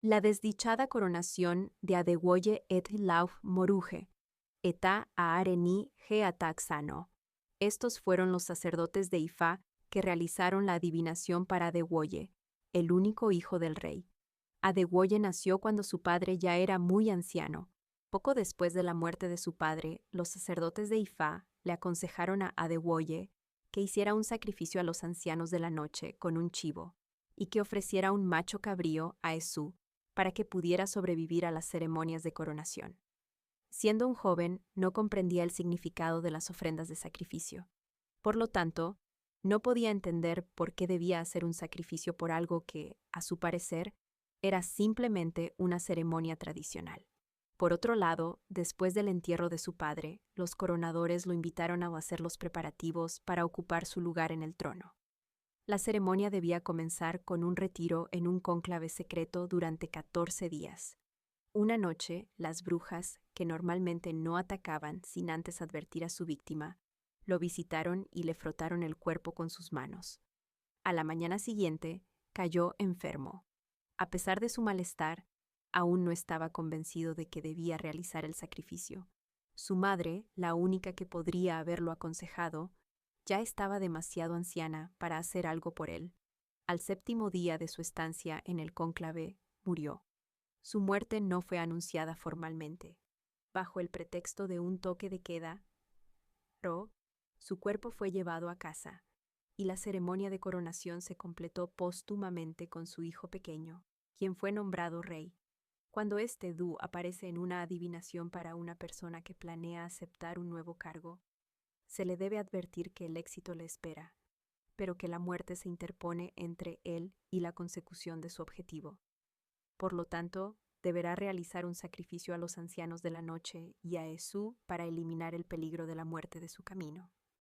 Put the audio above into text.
La desdichada coronación de Adewoye et Lauf Moruge, eta Aareni Geataxano. Estos fueron los sacerdotes de Ifá que realizaron la adivinación para Adewoye, el único hijo del rey. Adewoye nació cuando su padre ya era muy anciano. Poco después de la muerte de su padre, los sacerdotes de Ifá le aconsejaron a Adewoye que hiciera un sacrificio a los ancianos de la noche con un chivo, y que ofreciera un macho cabrío a Esú para que pudiera sobrevivir a las ceremonias de coronación. Siendo un joven, no comprendía el significado de las ofrendas de sacrificio. Por lo tanto, no podía entender por qué debía hacer un sacrificio por algo que, a su parecer, era simplemente una ceremonia tradicional. Por otro lado, después del entierro de su padre, los coronadores lo invitaron a hacer los preparativos para ocupar su lugar en el trono. La ceremonia debía comenzar con un retiro en un cónclave secreto durante 14 días. Una noche, las brujas, que normalmente no atacaban sin antes advertir a su víctima, lo visitaron y le frotaron el cuerpo con sus manos. A la mañana siguiente, cayó enfermo. A pesar de su malestar, aún no estaba convencido de que debía realizar el sacrificio. Su madre, la única que podría haberlo aconsejado, ya estaba demasiado anciana para hacer algo por él. Al séptimo día de su estancia en el cónclave, murió. Su muerte no fue anunciada formalmente. Bajo el pretexto de un toque de queda, su cuerpo fue llevado a casa, y la ceremonia de coronación se completó póstumamente con su hijo pequeño, quien fue nombrado rey. Cuando este Du aparece en una adivinación para una persona que planea aceptar un nuevo cargo, se le debe advertir que el éxito le espera, pero que la muerte se interpone entre él y la consecución de su objetivo. Por lo tanto, deberá realizar un sacrificio a los ancianos de la noche y a Esú para eliminar el peligro de la muerte de su camino.